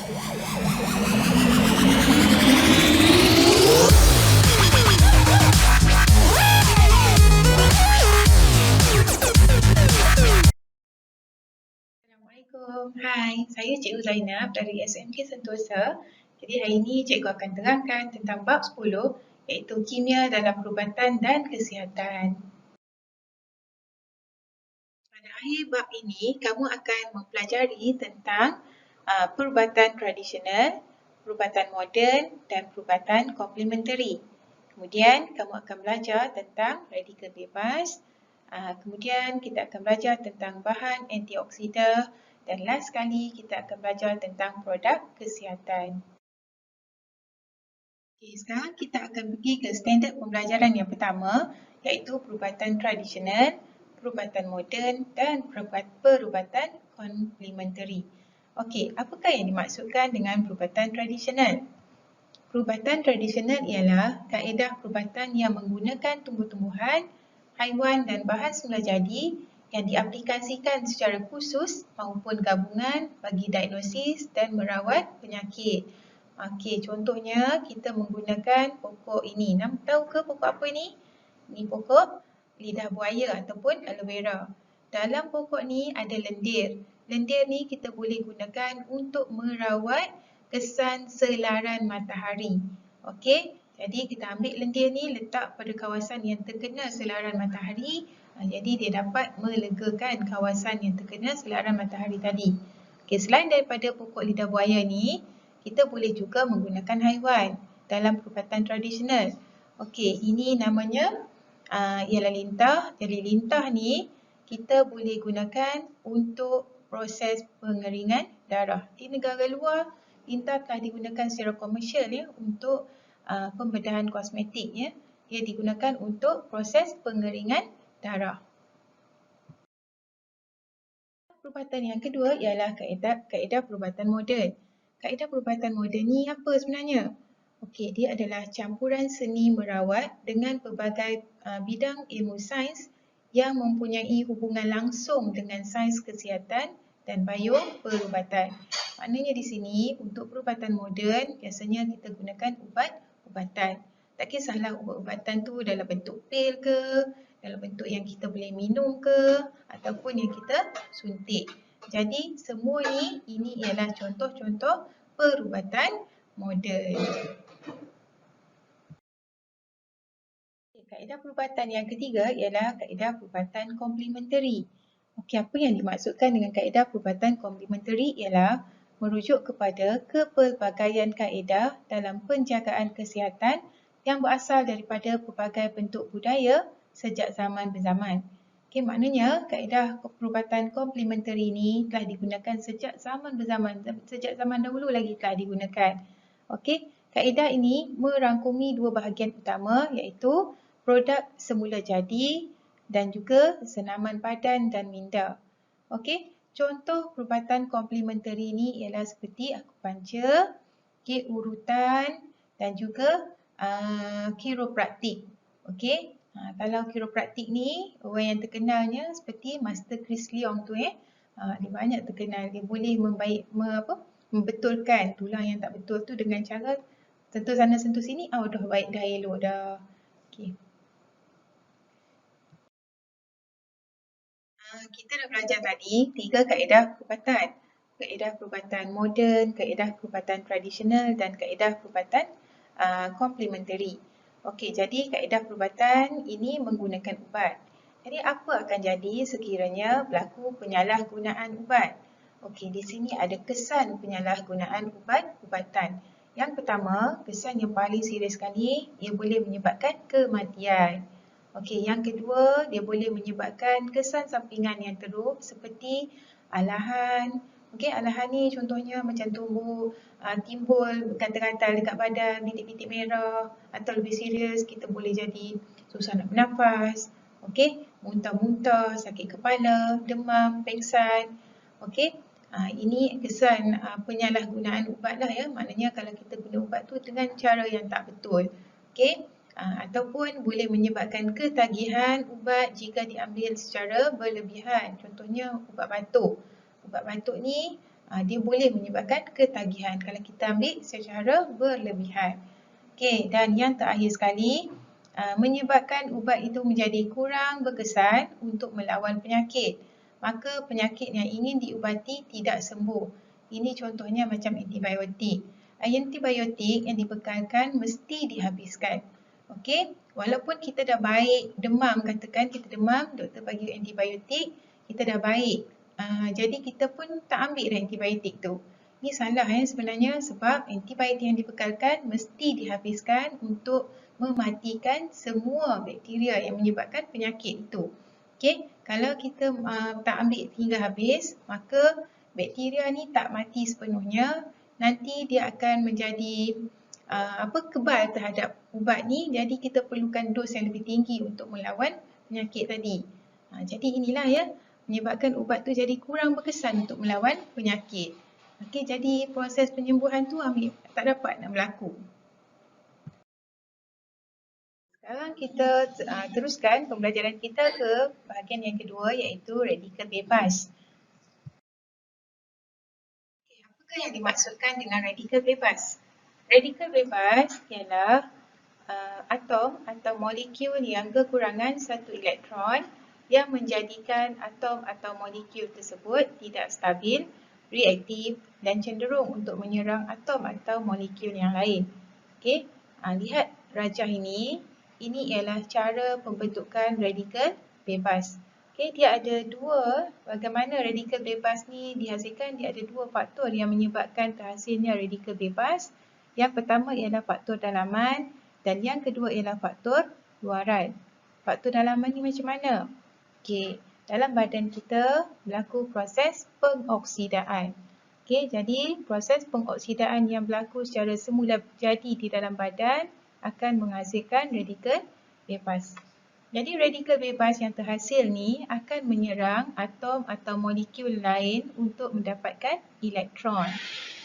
Assalamualaikum. Hai, saya Cikgu Zainab dari SMK Sentosa. Jadi hari ini cikgu akan terangkan tentang bab 10 iaitu kimia dalam perubatan dan kesihatan. Pada akhir bab ini, kamu akan mempelajari tentang perubatan tradisional, perubatan moden dan perubatan komplementari. Kemudian kamu akan belajar tentang radikal bebas. Kemudian kita akan belajar tentang bahan antioksida dan last sekali kita akan belajar tentang produk kesihatan. Okay, sekarang kita akan pergi ke standard pembelajaran yang pertama iaitu perubatan tradisional, perubatan moden dan perubatan komplementari. Okey, apakah yang dimaksudkan dengan perubatan tradisional? Perubatan tradisional ialah kaedah perubatan yang menggunakan tumbuh-tumbuhan, haiwan dan bahan semula jadi yang diaplikasikan secara khusus maupun gabungan bagi diagnosis dan merawat penyakit. Okey, contohnya kita menggunakan pokok ini. Tahu ke pokok apa ini? Ini pokok lidah buaya ataupun aloe vera. Dalam pokok ni ada lendir. Lendir ni kita boleh gunakan untuk merawat kesan selaran matahari. Okey, jadi kita ambil lendir ni letak pada kawasan yang terkena selaran matahari. Jadi dia dapat melegakan kawasan yang terkena selaran matahari tadi. Okey, selain daripada pokok lidah buaya ni, kita boleh juga menggunakan haiwan dalam perubatan tradisional. Okey, ini namanya ialah lintah. Jadi lintah ni kita boleh gunakan untuk proses pengeringan darah. Di negara luar, lintah telah digunakan secara komersial ya untuk pembedahan kosmetik ya. Ia digunakan untuk proses pengeringan darah. Perubatan yang kedua ialah kaedah perubatan moden. Kaedah perubatan moden ni apa sebenarnya? Okey, dia adalah campuran seni merawat dengan pelbagai bidang ilmu sains yang mempunyai hubungan langsung dengan sains kesihatan dan bioperubatan. Maknanya di sini untuk perubatan moden biasanya kita gunakan ubat-ubatan. Tak kisahlah ubat-ubatan tu dalam bentuk pil ke, dalam bentuk yang kita boleh minum ke ataupun yang kita suntik. Jadi semua ini ialah contoh-contoh perubatan moden. Kaedah perubatan yang ketiga ialah kaedah perubatan komplementari. Okey, apa yang dimaksudkan dengan kaedah perubatan komplementari ialah merujuk kepada kepelbagaian kaedah dalam penjagaan kesihatan yang berasal daripada pelbagai bentuk budaya sejak zaman berzaman. Okey, maknanya kaedah perubatan komplementari ini telah digunakan sejak zaman berzaman, sejak zaman dahulu lagi telah digunakan. Okey, kaedah ini merangkumi dua bahagian utama iaitu produk semula jadi dan juga senaman badan dan minda. Okey, contoh perubatan komplementari ini ialah seperti akupuntur, urutan dan juga kiropraktik. Okey, kalau kiropraktik ni orang yang terkenalnya seperti Master Chris Leong tu dia banyak terkenal. Dia boleh membetulkan tulang yang tak betul tu dengan cara sentuh sana sentuh sini. Dah baik, dah elok dah. Okey. Kita dah belajar tadi 3 kaedah perubatan. Kaedah perubatan moden, kaedah perubatan tradisional dan kaedah perubatan komplementari. Okey, jadi kaedah perubatan ini menggunakan ubat. Jadi apa akan jadi sekiranya berlaku penyalahgunaan ubat? Okey, di sini ada kesan penyalahgunaan ubat-ubatan. Yang pertama, kesan yang paling serius sekali, ia boleh menyebabkan kematian. Okey, yang kedua, dia boleh menyebabkan kesan sampingan yang teruk seperti alahan. Okey, alahan ni contohnya macam timbul gatal-gatal dekat badan, bintik-bintik merah atau lebih serius kita boleh jadi susah nak bernafas. Okey, muntah-muntah, sakit kepala, demam, pengsan. Okey, ini kesan penyalahgunaan ubat lah ya. Maknanya kalau kita guna ubat tu dengan cara yang tak betul. Okey, ataupun boleh menyebabkan ketagihan ubat jika diambil secara berlebihan. Contohnya ubat batuk. Ubat batuk ni Dia boleh menyebabkan ketagihan kalau kita ambil secara berlebihan. Okey, dan yang terakhir sekali, menyebabkan ubat itu menjadi kurang berkesan untuk melawan penyakit. Maka penyakit yang ingin diubati tidak sembuh. Ini contohnya macam antibiotik. Antibiotik yang dibekalkan mesti dihabiskan. Okey, walaupun kita dah baik, demam katakan kita demam, doktor bagi antibiotik, kita dah baik. Jadi kita pun tak ambil dah antibiotik tu. Ini salah sebenarnya sebab antibiotik yang dibekalkan mesti dihabiskan untuk mematikan semua bakteria yang menyebabkan penyakit itu. Okey, kalau kita tak ambil hingga habis, maka bakteria ni tak mati sepenuhnya. Nanti dia akan menjadi kebal terhadap ubat ni, jadi kita perlukan dos yang lebih tinggi untuk melawan penyakit tadi. Jadi inilah menyebabkan ubat tu jadi kurang berkesan untuk melawan penyakit. Okey, jadi proses penyembuhan tu tak dapat nak berlaku. Sekarang kita teruskan pembelajaran kita ke bahagian yang kedua iaitu radikal bebas. Okay, apakah yang dimaksudkan dengan radikal bebas? Radikal bebas ialah atom atau molekul yang kekurangan satu elektron yang menjadikan atom atau molekul tersebut tidak stabil, reaktif dan cenderung untuk menyerang atom atau molekul yang lain. Okey, lihat rajah ini ialah cara pembentukan radikal bebas. Okey, dia ada dua, bagaimana radikal bebas ni dihasilkan, dia ada dua faktor yang menyebabkan terhasilnya radikal bebas. Yang pertama ialah faktor dalaman dan yang kedua ialah faktor luaran. Faktor dalaman ni macam mana? Okey, dalam badan kita berlaku proses pengoksidaan. Okey, jadi proses pengoksidaan yang berlaku secara semula jadi di dalam badan akan menghasilkan radikal bebas. Jadi radikal bebas yang terhasil ni akan menyerang atom atau molekul lain untuk mendapatkan elektron.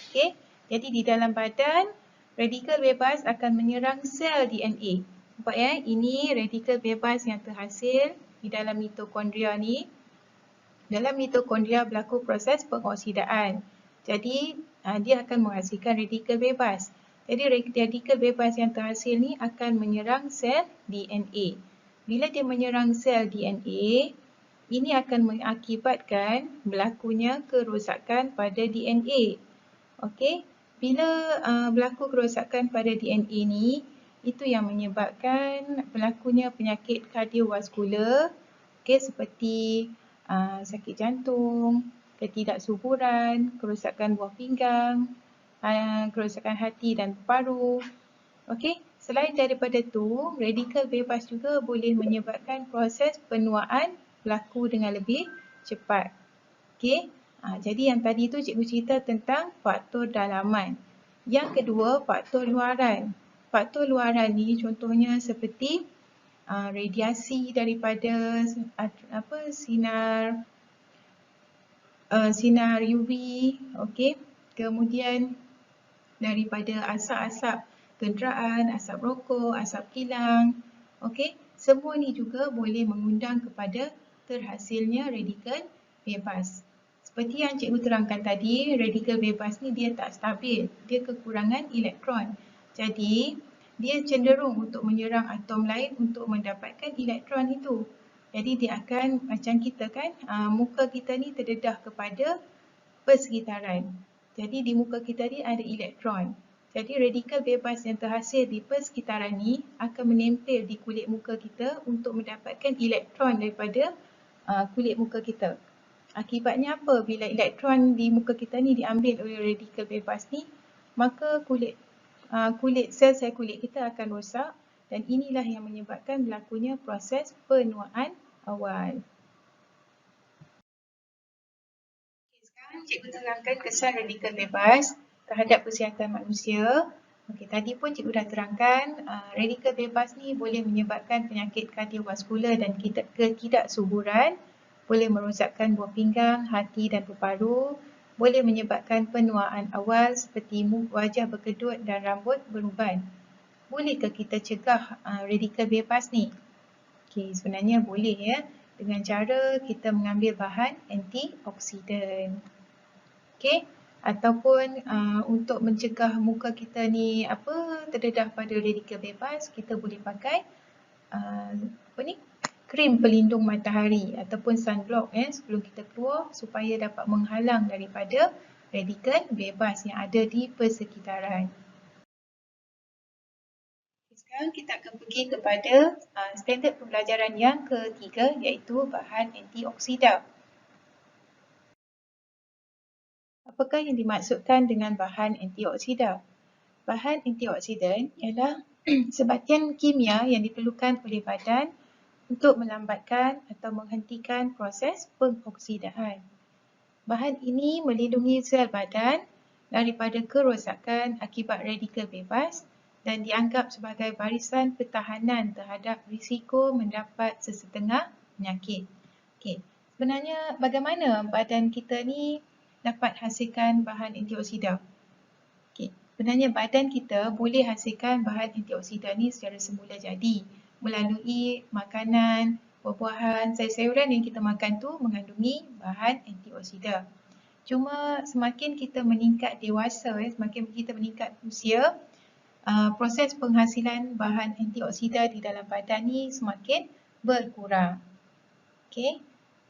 Okey, jadi di dalam badan radikal bebas akan menyerang sel DNA. Nampak ini radikal bebas yang terhasil di dalam mitokondria ni. Dalam mitokondria berlaku proses pengoksidaan. Jadi dia akan menghasilkan radikal bebas. Jadi radikal bebas yang terhasil ni akan menyerang sel DNA. Bila dia menyerang sel DNA, ini akan mengakibatkan berlakunya kerosakan pada DNA. Okey, bila berlaku kerosakan pada DNA ni, itu yang menyebabkan berlakunya penyakit kardiovaskular, seperti sakit jantung, ketidaksuburan, kerosakan buah pinggang, kerosakan hati dan paru. Okey, selain daripada tu, radikal bebas juga boleh menyebabkan proses penuaan berlaku dengan lebih cepat. Okey, jadi yang tadi tu cikgu cerita tentang faktor dalaman. Yang kedua, faktor luaran. Faktor luaran ni contohnya seperti radiasi daripada sinar UV, okey. Kemudian daripada asap-asap kenderaan, asap rokok, asap kilang, okey. Semua ni juga boleh mengundang kepada terhasilnya radikal bebas. Seperti yang cikgu terangkan tadi, radikal bebas ni dia tak stabil, dia kekurangan elektron. Jadi, dia cenderung untuk menyerang atom lain untuk mendapatkan elektron itu. Jadi dia akan macam kita kan, muka kita ni terdedah kepada persekitaran. Jadi di muka kita ni ada elektron. Jadi radikal bebas yang terhasil di persekitaran ni akan menempel di kulit muka kita untuk mendapatkan elektron daripada kulit muka kita. Akibatnya apa? Bila elektron di muka kita ni diambil oleh radikal bebas ni, maka sel-sel kulit kita akan rosak dan inilah yang menyebabkan berlakunya proses penuaan awal. Sekarang cikgu terangkan kesan radikal bebas terhadap kesihatan manusia. Okey, tadi pun cikgu dah terangkan radikal bebas ni boleh menyebabkan penyakit kardiovaskular dan ketidaksuburan, boleh merosakkan buah pinggang, hati dan paru-paru, boleh menyebabkan penuaan awal seperti wajah berkedut dan rambut beruban. Bolehkah kita cegah radikal bebas ni? Okey, sebenarnya boleh dengan cara kita mengambil bahan antioksidan. Okey, ataupun untuk mencegah muka kita ni terdedah pada radikal bebas, kita boleh pakai krim pelindung matahari ataupun sunblock sebelum kita keluar supaya dapat menghalang daripada radikal bebas yang ada di persekitaran. Sekarang kita akan pergi kepada standard pembelajaran yang ketiga, iaitu bahan antioksida. Apakah yang dimaksudkan dengan bahan antioksida? Bahan antioksidan ialah sebahagian kimia yang diperlukan oleh badan untuk melambatkan atau menghentikan proses pengoksidaan. Bahan ini melindungi sel badan daripada kerosakan akibat radikal bebas dan dianggap sebagai barisan pertahanan terhadap risiko mendapat sesetengah penyakit. Okey, sebenarnya bagaimana badan kita ni dapat hasilkan bahan antioksida? Okey, sebenarnya badan kita boleh hasilkan bahan antioksida ni secara semula jadi melalui makanan, buah-buahan, sayur-sayuran yang kita makan tu mengandungi bahan antioksida. Cuma semakin kita meningkat dewasa, semakin kita meningkat usia, proses penghasilan bahan antioksida di dalam badan ni semakin berkurang. Okey,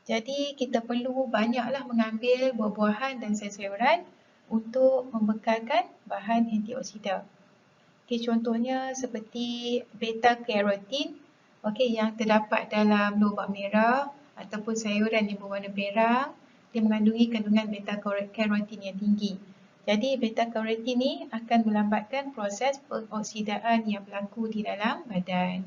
jadi kita perlu banyaklah mengambil buah-buahan dan sayur-sayuran untuk membekalkan bahan antioksida. Okey, contohnya seperti beta-karotin yang terdapat dalam lobak merah ataupun sayuran yang berwarna perang, dia mengandungi kandungan beta-karotin yang tinggi. Jadi beta-karotin ni akan melambatkan proses pengoksidaan yang berlaku di dalam badan.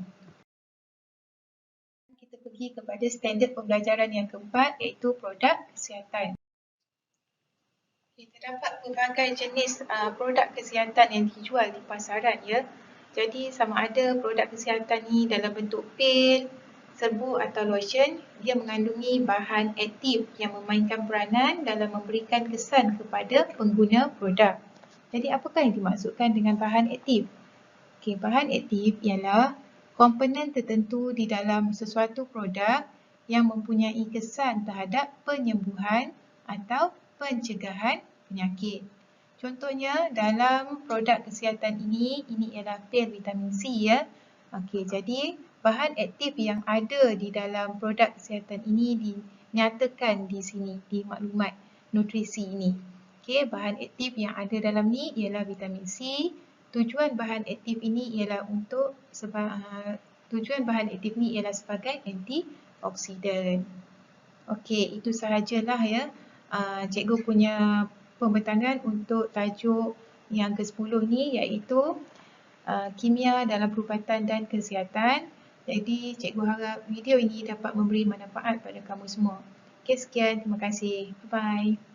Kita pergi kepada standard pembelajaran yang keempat, iaitu produk kesihatan. Terdapat pelbagai jenis produk kesihatan yang dijual di pasaran ya. Jadi sama ada produk kesihatan ni dalam bentuk pil, serbuk atau lotion, dia mengandungi bahan aktif yang memainkan peranan dalam memberikan kesan kepada pengguna produk. Jadi apakah yang dimaksudkan dengan bahan aktif? Okey, bahan aktif ialah komponen tertentu di dalam sesuatu produk yang mempunyai kesan terhadap penyembuhan atau pencegahan penyakit. Contohnya dalam produk kesihatan ini ialah pil vitamin C ya. Okey, jadi bahan aktif yang ada di dalam produk kesihatan ini dinyatakan di sini di maklumat nutrisi ini. Okey, bahan aktif yang ada dalam ni ialah vitamin C. Tujuan bahan aktif ini ialah sebagai antioksidan. Okey, itu sahajalah ya. Cikgu punya pembentangan untuk tajuk yang ke-10 ni, iaitu kimia dalam perubatan dan kesihatan. Jadi cikgu harap video ini dapat memberi manfaat pada kamu semua. Okey, sekian. Terima kasih. Bye-bye.